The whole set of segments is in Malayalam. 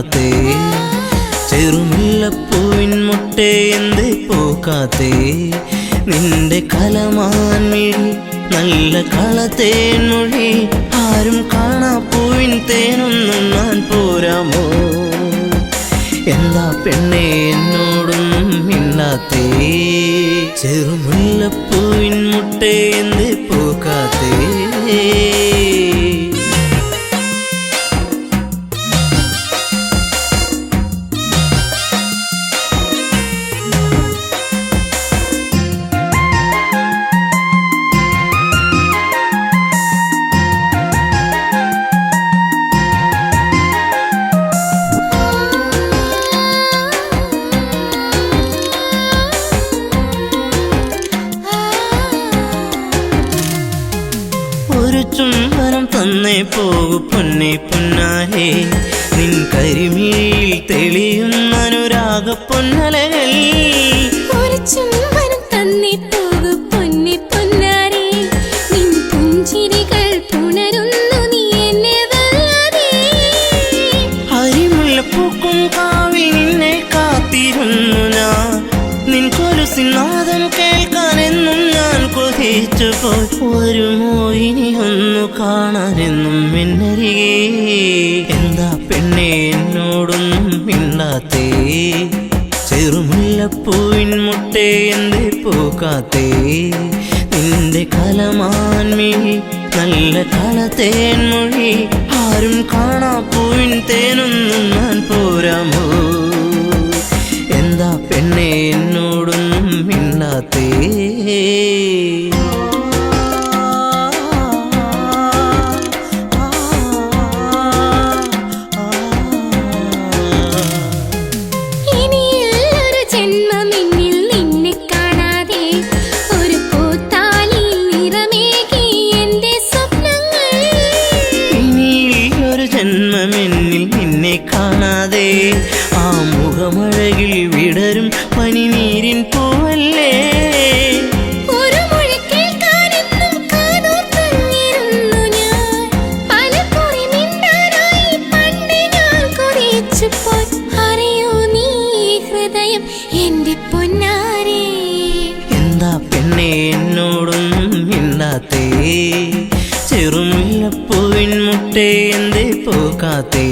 മിണ്ടാത്തേ ചെറുമുല്ലപ്പൂവിൻ മുട്ടേ എന്തേ പൂക്കാത്തേ നിന്റെ കലമാൻ മിഴി നല്ല കളത്തേൻ മൊഴി ആരും കാണാ പൂവിൻ തേനൊന്നും ഞാൻ പോരാമോ എന്താ പെണ്ണേ എന്നോടൊന്നും മിണ്ടാത്തേ ചെറുമുല്ലപ്പൂവിൻ മുട്ടേ എന്തേ പൂക്കാത്തേ ചുംബനം തന്നേ പോകു പൊന്നേ പൊന്നാരേ നിൻ കരിമിഴിയിൽ തെളിയുന്ന അനുരാഗ പൊന്നലകൾ ഒരു ചുംബനം തന്നേ പോകു പൊന്നേ പൊന്നാരേ നിൻ പുഞ്ചിരികൾ പുണരുന്നു നീ എന്നെ വല്ലാതെ ഹരിമുല്ലപ്പൂക്കും കാവിൽ നിന്നെ കാത്തിരുന്നു ഞാൻ നിൻ കൊലുസിനാദം കേൾക്കാനെന്നും ഞാൻ കൊതിച്ചു പോയി ഒരു മോഹിനി ഒന്നു കാണാനെന്നും മിന്നരികേ എന്താ പെണ്ണേ എന്നോടൊന്നും മിണ്ടാത്തേ ചെറുമുല്ലപ്പൂവിൻ മുട്ടേ എന്തേ പൂക്കാത്തേ നിന്റെ കലമാൻ മിഴി നല്ല കളത്തേൻ മൊഴി ആരും കാണാ പൂവിൻ തേനൊന്നും ഞാൻ പോരാമോ എന്താ പെണ്ണേ എന്നോടൊന്നും മിണ്ടാത്തേ ജന്മമെന്നിൽ നിന്നെ കാണാതെ ആ മുഖമഴകിൽ വിടരും പനിനീരിൻ പൂവല്ലേ ഒരു മൊഴി കേൾക്കാനെന്നും കാതോർത്തിരുന്നു ഞാൻ പലകുറി മിണ്ടാനായി പണ്ട് ഞാൻ കൊതിച്ചു പോയി അറിയോ നീ ഹൃദയം എന്റെ പൊന്നാരേ എന്താ പെണ്ണേ എന്നോടൊന്നും മിണ്ടാത്തേ ചെറുമുല്ലപ്പൂവിൻ മുട്ടേ എന്തേ പൂക്കാത്തേ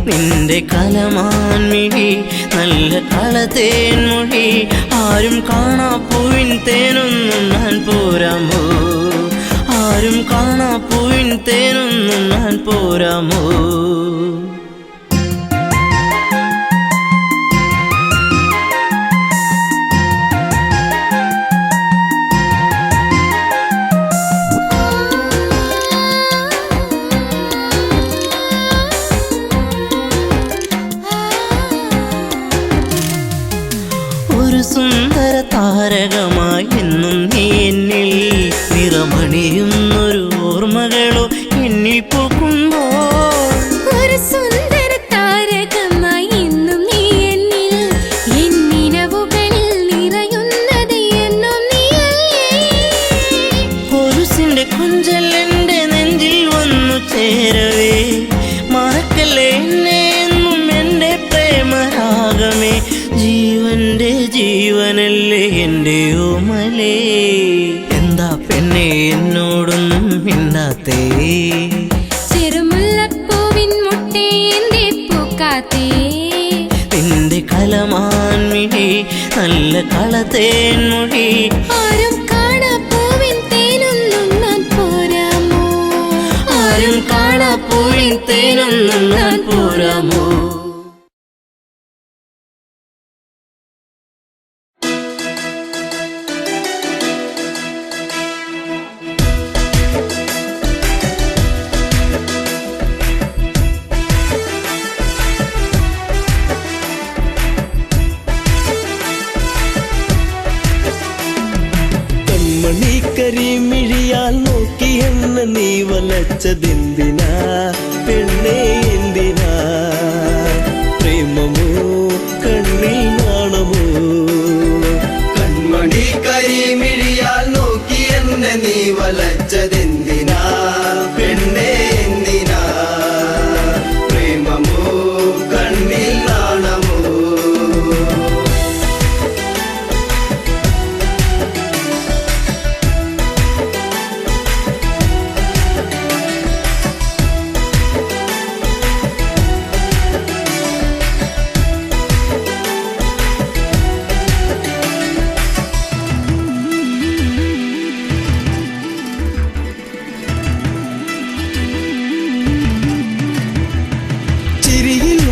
നിന്റെ കലമാൻ മിഴി നല്ല കളത്തേൻ മൊഴി ആരും കാണാ പൂവിൻ തേനൊന്നും ഞാൻ പോരാമോ ആരും കാണാ പൂവിൻ തേനൊന്നും ഞാൻ പോരാമോ ഒരു സുന്ദര താരകമായി എന്നും നീ എന്നിൽ നിറമണിയുന്നൊരു ഓർമ്മകളോ എന്നിൽ പൂക്കുമ്പോൾ ഒരു സുന്ദര താരകമായി എന്നും നീ എന്നിൽ എന്നിനവുകളിൽ നിറയുന്നത് എന്നും നീയല്ലേ കൊലുസിന്റെ കൊഞ്ചൽ എന്റെ നെഞ്ചിൽ വന്നു ചേരവേ മറക്കല്ലേ എന്നെ എന്നും എന്റെ പ്രേമരാഗമേ ജീവന്റെ ജീവനല്ലേ എന്റെ ഓമലേ എന്താ പെണ്ണേ എന്നോടൊന്നും മിണ്ടാത്തേ ചെറുമുല്ലപ്പൂവിൻ മുട്ടേ എന്തേ പൂക്കാത്തേ നിന്റെ കലമാൻ മിഴി നല്ല കളത്തേൻ മൊഴി ആരും കാണാ പൂവിൻ തേനൊന്നും ഞാൻ പോരാമോ ആരും കാണാ പൂവിൻ തേനൊന്നും ഞാൻ പോരാമോ കരിമിഴിയാൽ നോക്കി എന്നെ നീ വലച്ചതെന്തിനാ പെണ്ണേ എന്തിനാ പ്രേമമോ കണ്ണിൽ നാണമോ കൺമണി കരിമിഴിയാൽ നോക്കി എന്നെ നീ വലച്ചതെന്തിനാ പെണ്ണേ എന്തിനാ പ്രേമമോ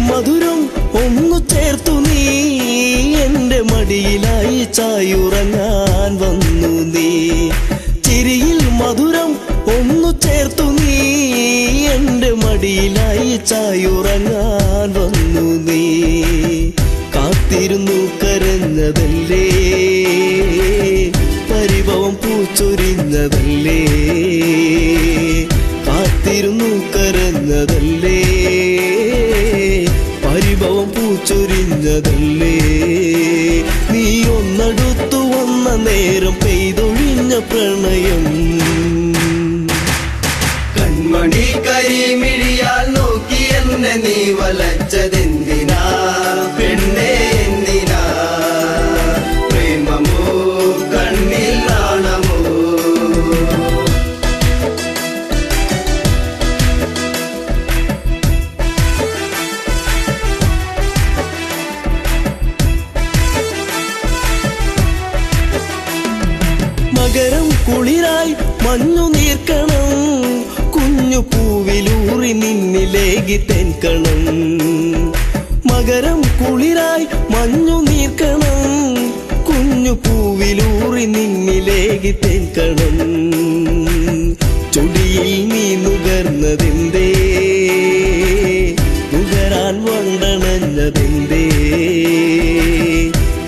മധുരം ഒന്നു ചേർത്തു നീ എന്റെ മടിയിലായി ചായുറങ്ങാൻ വന്നു നീ. ചിരിയിൽ മധുരം ഒന്നു ചേർത്തു നീ എന്റെ മടിയിലായി ചായുറങ്ങാൻ വന്നു നീ. കാത്തിരുന്നു കരഞ്ഞതല്ലേ, പരിഭവം പൂച്ചൊരിഞ്ഞതല്ലേ. കാത്തിരുന്നു കരഞ്ഞതല്ലേ, പരിഭവം പൂച്ചൊരിഞ്ഞതല്ലേ. നീ ഒന്നടുത്തു വന്ന നേരം പെയ്തൊഴിഞ്ഞ പ്രണയം. കൺമണി കരിമിഴിയാൽ നോക്കി എന്നെ നീ വലച്ചതെന്തിനാ പെണ്ണേ എന്തിനാ? പ്രേമമോ കണ്ണിൽ നാണമോ? മകരം കുളിരായി മഞ്ഞു നീർക്കണം, കുഞ്ഞു പൂവിലൂറി നിന്നിലേകി തെൻകണം. മകരം കുളിരായി മഞ്ഞു നീർക്കണം, കുഞ്ഞു പൂവിലൂറി നിന്നിലേകി തെൻകണം. ചൊടിയിൽ നീ നുകർന്നതെന്തേ, നുകരാൻ വണ്ടണഞ്ഞതെന്തേ.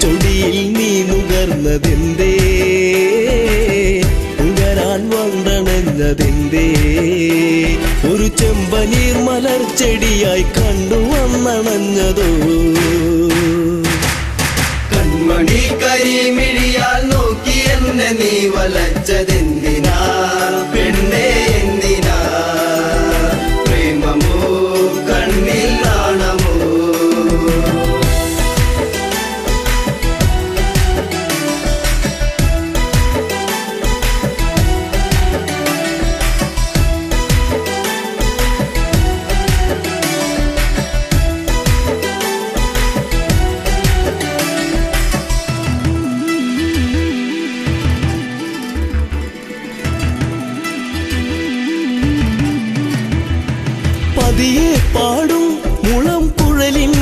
ചൊടിയിൽ നീ നുകർന്നതെന്തേ, നുകരാൻ വണ്ടണഞ്ഞതെന്തേ. ഒരു ചെമ്പനീർ മലർച്ചെടിയായി കണ്ടു വന്നണഞ്ഞതോ. കൺമണി കരിമിഴിയാൽ നോക്കി എന്നെ നീ വലച്ചതെന്തിനാ പെണ്ണേ എന്തിനാ? പ്രേമമോ കണ്ണിൽ നാണമോ? പതിയെ പാടും മുളം കുഴലിൻ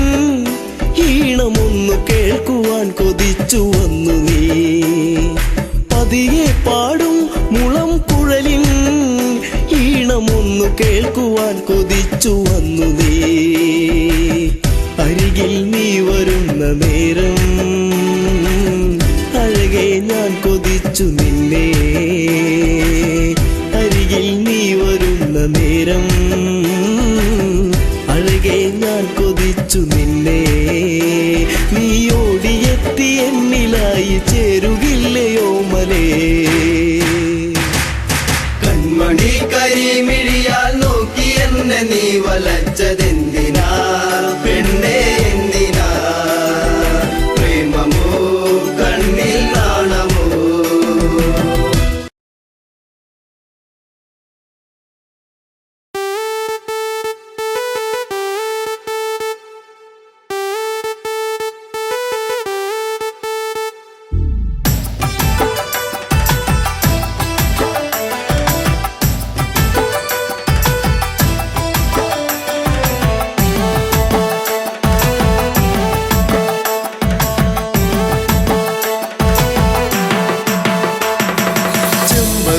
ഈണമൊന്നു കേൾക്കുവാൻ കൊതിച്ചു വന്നു നീ. പതിയെ പാടും മുളം കുഴലിൻ ഈണമൊന്നു കേൾക്കുവാൻ കൊതിച്ചു വന്നു നീ. അരികിൽ നീ വരുന്ന നേരം അഴകെ ഞാൻ കൊതിച്ചു നിന്നെ. അരികിൽ നീ വരുന്ന നേരം അഴകെ ഞാൻ കൊതിച്ചു നിന്നെ. നീ ഓടിയെത്തി എന്നിലായി ചേരുകില്ലയോ മലേ. കൺമണി കരിമിഴിയാൽ നോക്കി എന്നെ നീ വലച്ചതെന്തിനാ പെണ്ണേ എന്തിനാ? പ്രേമമോ കണ്ണിൽ നാണമോ?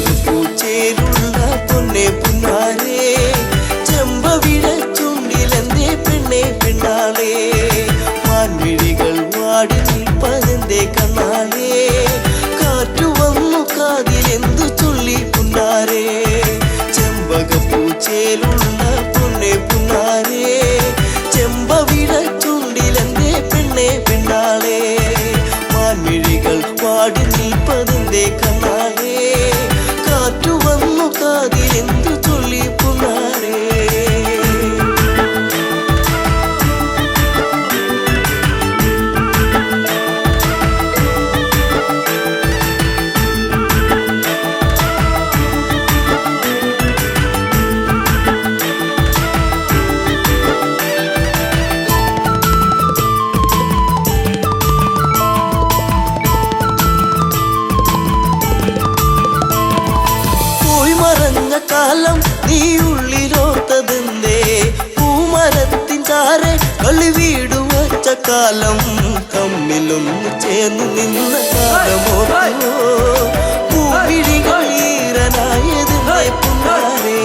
ചെമ്പകപ്പൂച്ചേലുള്ള പൊന്നെ പുന്നാരേ, ചെമ്പവിഴച്ചുണ്ടിലെന്തേ പെണ്ണെ പെണ്ണാളേ. മാൻമിഴികൾ വാടി നിൽപ്പതെന്തേ കണ്ണാളേ. കാറ്റു വന്നു കാതിലെന്തു ചൊല്ലി പുന്നാരേ. ചെമ്പകപ്പൂച്ചേലുള്ള പൊന്നെ പുന്നാരേ, ചെമ്പവിഴച്ചുണ്ടിലെന്തേ പെണ്ണെ പെണ്ണാളേ. മാൻമിഴികൾ വാടി നിൽപ്പതെന്തേ കണ്ണാളേ. കാറ്റു വന്നു കാതിലെന്തു ചൊല്ലി പുന്നാരേ. കാലം നീ ഉള്ളിലോത്തതെന്തേ. പൂമരത്തിൻ ചാരെ കൂടി വീട് വച്ച കാലം തമ്മിലൊന്നു ചേർന്ന് നിന്ന കാലമോ പൂവിഴികൾ ഈറനായതിന്റെ പുന്നാരേ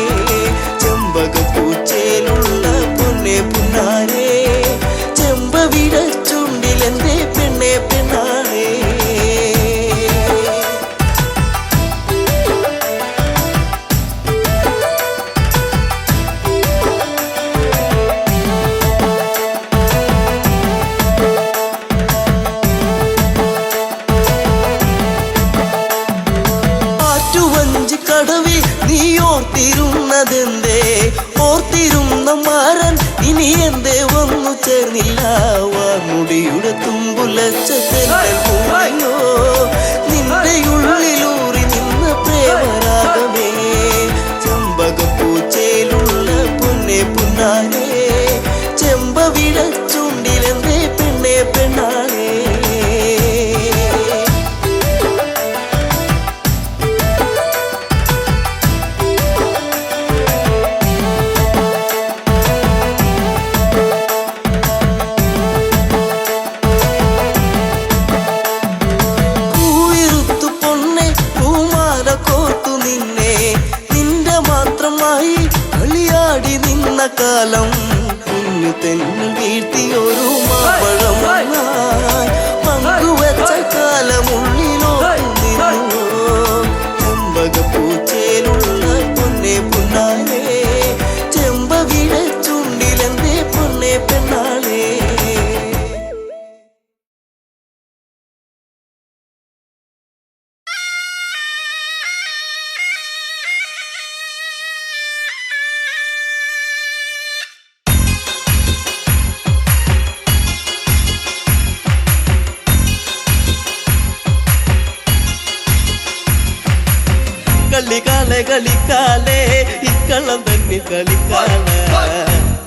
ചെമ്പകപ്പൂച്ചേലുള്ള പൊന്നെ പുന്നാരേ ചെമ്പവിട ചുണ്ടിലെന്റെ പെണ്ണെ പെണ്ണാരേ കടവിൽ നീ ഓർത്തിരുന്നതെന്തേ ഓർത്തിരുന്ന മാരൻ ഇനി എന്തേ വന്നു ചേർന്നില്ല വാർമുടിയുടെ തുമ്പുലച്ചോ നിന്റെ ഉള്ളിലൂറി നിന്ന പ്രേമരാഗമേ ചെമ്പകപ്പൂച്ചയിലുള്ള പൊന്നെ പുന്നാരേ ചെമ്പവിട ചുണ്ടിലെന്തേ പെണ്ണെ പെണ്ണാളേ കാലം കുഞ്ഞു തെന്നു വീഴ്ത്തിയൊരു മാപ്പഴം പങ്കുവച്ച കാലമുള്ളിലോ നിന്നു ചെമ്പകപ്പൂച്ചേലുള്ള പൊന്നെ പുന്നാരേ ചെമ്പവിട ചുണ്ടിലെന്തേ പൊന്നെ പെണ്ണാളേ കളിക്കാലെ കളിക്കാലേ ഇക്കള്ളം തന്നെ കളിക്കാല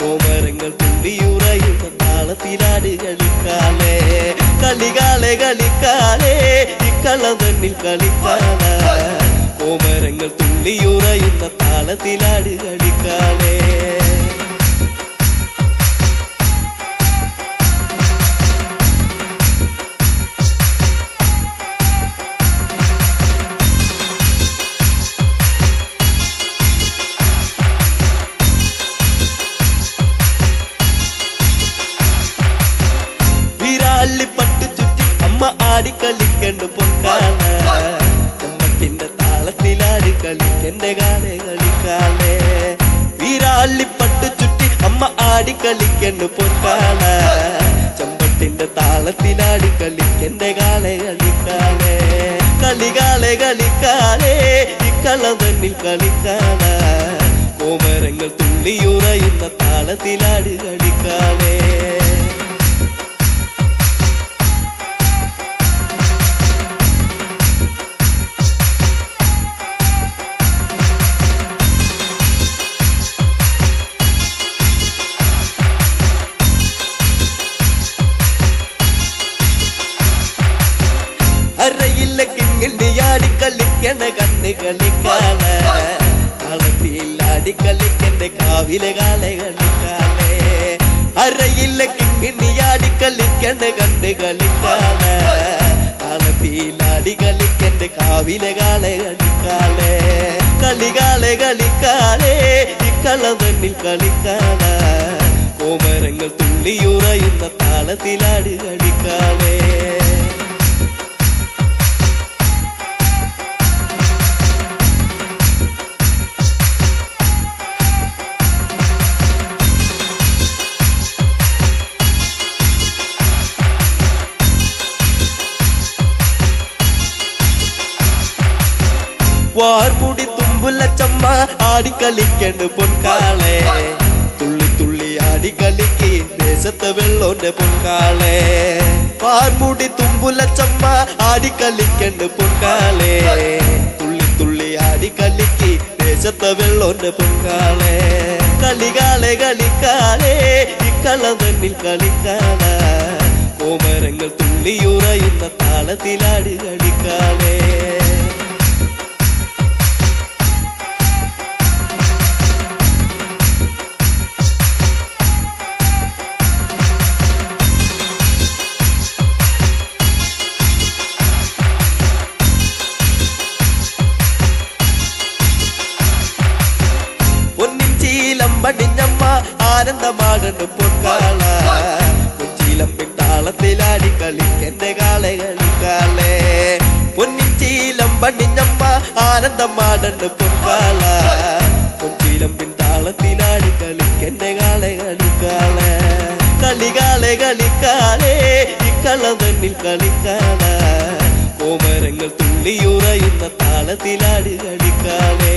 കോമരങ്ങൾ തുള്ളിയുറയുന്ന താളത്തിലാട് കളിക്കാലേ കളികാലെ കളിക്കാലേ ഇക്കള്ളം തന്നെ കളിക്കാല കോമരങ്ങൾ തുള്ളിയുറയുന്ന താളത്തിലാട് കളിക്കാലേ പട്ട് ചുറ്റി അമ്മ ആടിക്കളിക്കണ്ട് പൊക്കാല ചമ്മട്ടിന്റെ താളത്തിലാടി കളിക്കന്റെ കാലേ കളിക്കാലേ വീരാളിപ്പട്ട് ചുറ്റി അമ്മ ആടിക്കളിക്കണ്ട് പൊക്കാല ചമ്മട്ടിന്റെ താളത്തിലാടി കളിക്കന്റെ കാലേ കളിക്കാലേ കളികാലേ കളിക്കാലേ ഇക്കള്ളം തന്നിൽ കളിക്കാല കോമരങ്ങൾ തുള്ളിയുറയുന്ന താളത്തിലാടി കളിക്കാലേ അരയില്ല കിങ്ങിണ്ടിയാടി കളിക്കണ കണ്ണ് കളിക്കാല കളത്തിലാടി കളിക്കണ്ട കാവിലെ കാലെ കളിക്കാലേ അരയില്ല കിങ്ങിണ്ടിയാടി കളിക്കണ കണ്ണ് കളിക്കാല കളത്തിലാടി കളിക്കണ്ട കാവിലെ കാലെ കളിക്കാലേ കളികാലെ കളിക്കാലേ ഇക്കള്ളം തന്നിൽ കളിക്കാല കോമരങ്ങൾ തുള്ളിയുറയുന്ന താളത്തിലാടി കളിക്കാലേ വാർമുടി തുമ്പുല ചമ്മ ആടിക്കളിക്കണ്ട് പൊൻകാളെ തുള്ളി തുള്ളി ആടിക്കളിക്ക് ദേശത്തെ വെള്ളോന്റെ പൊൻകാളെ വാർമുടി തുമ്പുല ചമ്മ ആടിക്കളിക്കണ്ട് പൊൻകാളെ തുള്ളി തുള്ളി ആടിക്കളിക്ക് ദേശത്തെ വെള്ളോന്റെ പൊൻകാളെ കളികാലെ കളിക്കാലേ ഇക്കള്ളം തന്നിൽ കളിക്കാല കോമരങ്ങൾ തുള്ളിയുറയുന്ന താളത്തിലാടി കളിക്കാലേ മാടന് പൊക്കാള കൊച്ചിയിലമ്പിൻ താളത്തിലാടി കളിക്കെന്റെ കാളെ കളിക്കാളെ പൊന്നിച്ചീലം പണിഞ്ഞമ്മ ആനന്ദം മാടന് പൊക്കാള കൊച്ചിയിലമ്പിൻ താളത്തിലാടി കളിക്കെന്റെ കാളെ കളിക്കാളെ കളികാളെ കളിക്കാളെ ഇക്കളം തന്നിൽ കളിക്കാള കോമരങ്ങൾ തുള്ളിയുറയുന്ന താളത്തിലാടി കളിക്കാളെ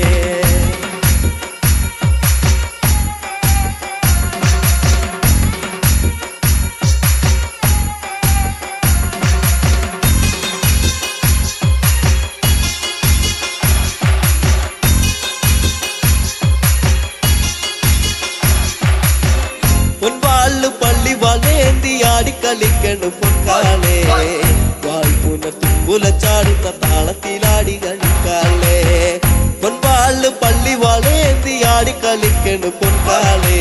പൊൻവാള് പള്ളി വളേന്തി ആടിക്കളിക്കണം പൊക്കാളെ വാൾപുന തുമ്പുല ചാടുന്ന താളത്തിലാടി കളിക്കാളെ പൊൻവാള് പള്ളി വളേന്തി ആടിക്കളിക്കണം പൊക്കാളെ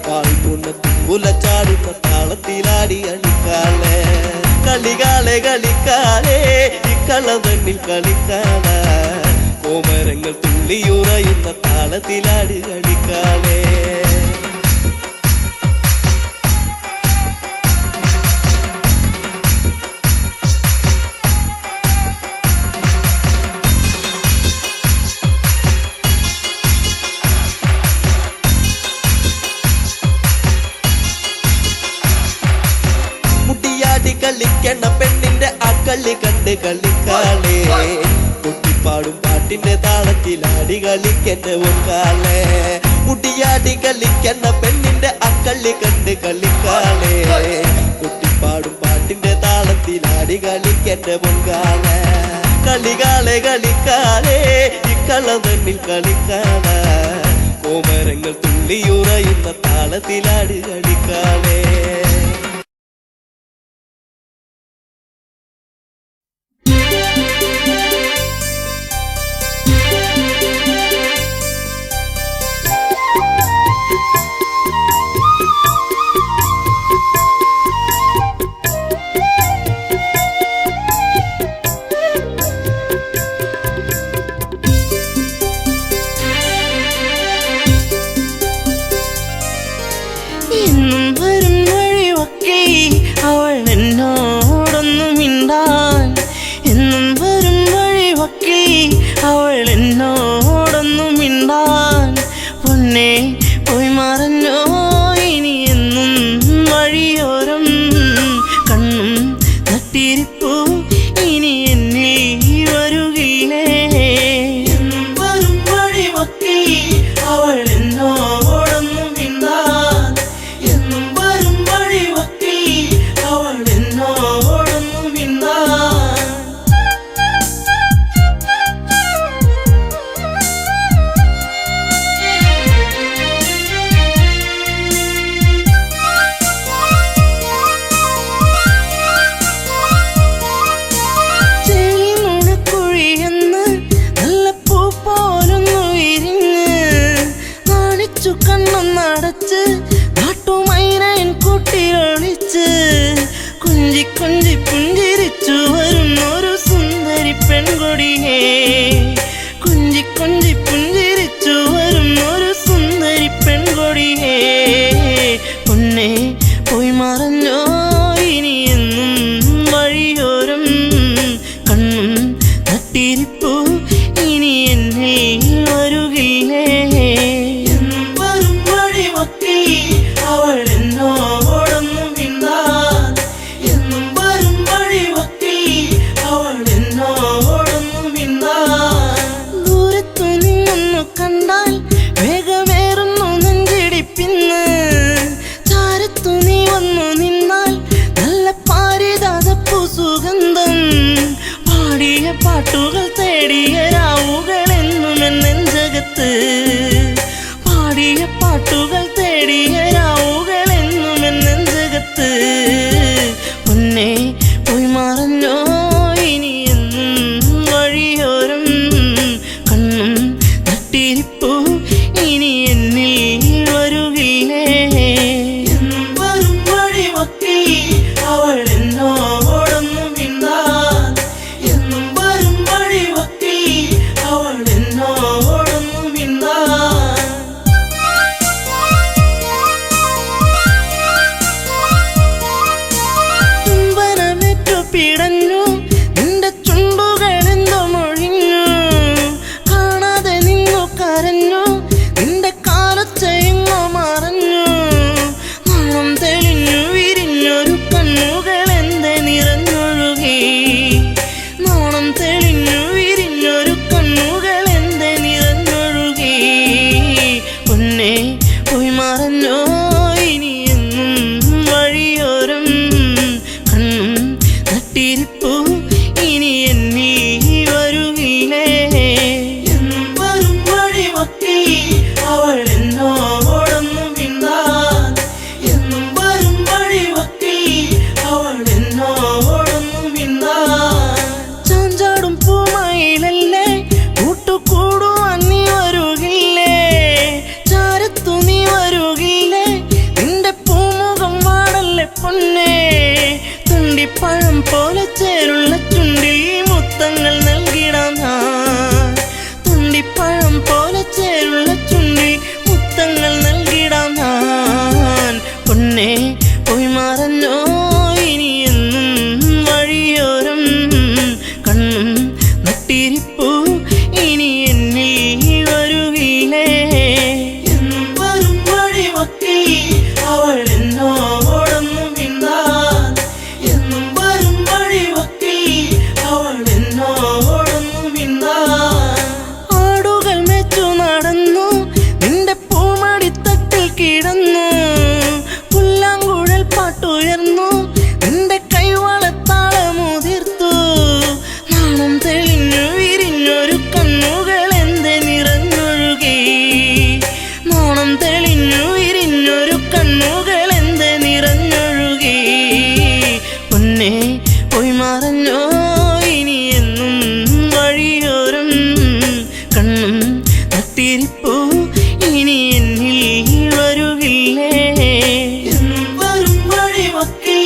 വാൾപുന തുമ്പുല ചാടുന്ന താളത്തിലാടി കളിക്കാളെ കളികാളെ കളിക്കാളെ ഇക്കളം തന്നിൽ കളിക്കാള കോമരങ്ങൾ തുള്ളിയുറയുന്ന താളത്തിലാടി കളിക്കാളെ കളിക്കണ പെണ്ണിന്റെ അക്കളി കണ്ട് കളിക്കാളെ കുട്ടിപ്പാടും പാട്ടിന്റെ താളത്തിലാടി കളിക്കന്റെ ഒക്കാളെ മുടിയാടി കളിക്കണ പെണ്ണിന്റെ അക്കളി കണ്ട് കളിക്കാളെ കുട്ടിപ്പാടും പാട്ടിന്റെ താളത്തിലാടി കളിക്കന്റെ ഒക്കാളെ കളികാളെ കളിക്കാളെ ഇക്കളം തന്നിൽ കളിക്കാള കോമരങ്ങൾ തുള്ളിയുറയുന്ന താളത്തിലാടി കളിക്കാളെ പോയി മറഞ്ഞോ ഇനി എന്നും വഴിയോരം കണ്ണും നട്ടിരിപ്പൂ ഇനി എന്നിൽ വരുകില്ലേ എന്നും വരും വഴിവക്കിൽ അവൾ എന്നോടൊന്നും മിണ്ടാൻ എന്നും വരും വഴിവക്കിൽ അവൾ എന്നോടൊന്നും മിണ്ടാൻ കണ്ണൊന്നടച്ച് നാട്ടുമൈനൻ കൂട്ടിയൊളിച്ച് കുഞ്ചി കുഞ്ചി പുഞ്ചിരിച്ചു വരുന്നൊരു സുന്ദരി പെൺകൊടിയേ കുഞ്ചി കുഞ്ചി പുഞ്ചിരിച്ചു വരുന്നൊരു സുന്ദരി പെൺകൊടിയേ പൊന്നെ പോയി മറഞ്ഞോ ഇനി എന്നും വഴിയോരം കണ്ണും നട്ടിരിപ്പൂ ഇനി എന്നിൽ വരുകില്ലേ അവൾ എന്നോടൊന്നും മിണ്ടാൻ എന്നും വരും വഴിവക്കിൽ അവൾ എന്നോടൊന്നും മിണ്ടാൻ ദൂരത്തു നിന്നൊന്നു കണ്ടാൽ വേഗമേറുന്നു നെഞ്ചിടിപ്പിന്ന് ചാരത്തു നീ വന്നു നിന്നാൽ നല്ല പാരിജാതപ്പൂ സുഗന്ധം പാടിയ പാട്ടുകൾ തേടിയ രാവുകളെന്നും എന്നെഞ്ചകത്ത് പാടിയ പാട്ടുകൾ തേടിയ രാവുകളെന്നും എന്നെഞ്ചകത്ത് പൊന്നെ പോയി മറഞ്ഞോ ഇനി എന്നും വഴിയോരം കണ്ണും നട്ടിരിപ്പൂ ഇനി എന്നിൽ വരുകില്ലേ എന്നും വരും വഴിവക്കിൽ അവൾ എന്നോടൊന്നും മിണ്ടാൻ എന്നും വരും വഴി പൊന്നേ തുണ്ടിപ്പഴം പോലെ ചേരുള്ള ചുണ്ടിൽ മുത്തങ്ങൾ നൽകിടാം ഞാൻ തുണ്ടിപ്പഴം പോലെ ചേരുള്ള ചുണ്ടിൽ മുത്തങ്ങൾ നൽകിടാം ഞാൻ പൊന്നേ പോയി മറഞ്ഞോ ഇനി എന്നും വഴിയോരം കണ്ണും നട്ടിരിപ്പൂ ഇനി എന്നിൽ വരുകില്ലേ എന്നും വരും വഴിവക്കിൽ അവൾ എന്നോടൊന്നും മിണ്ടാൻ എന്നും വരും വഴിവക്കിൽ അവൾ എന്നോടൊന്നും മിണ്ടാൻ ആടുകൾ മേച്ചു നടന്നു നിന്റെ പൂമടിത്തട്ടിൽ കിടന്നു പുല്ലാങ്കുഴൽ പാട്ടുയർന്നു നിന്റെ കൈവളത്താളമുതിർത്തു നാണം തെളിഞ്ഞു വിരിഞ്ഞൊരു കണ്ണുകൾ എന്തെ നിറഞ്ഞൊഴുകി നാണം തെളിഞ്ഞു വിരിഞ്ഞൊരു കണ്ണുകൾ എന്തെ നിറഞ്ഞൊഴുകി പൊന്നേ പോയി മറഞ്ഞോ ഇനി എന്നും വഴിയോരം കണ്ണും നട്ടിരിപ്പൂ ഇനി എന്നിൽ വരുകില്ലേ എന്നും വരും വഴിവക്കിൽ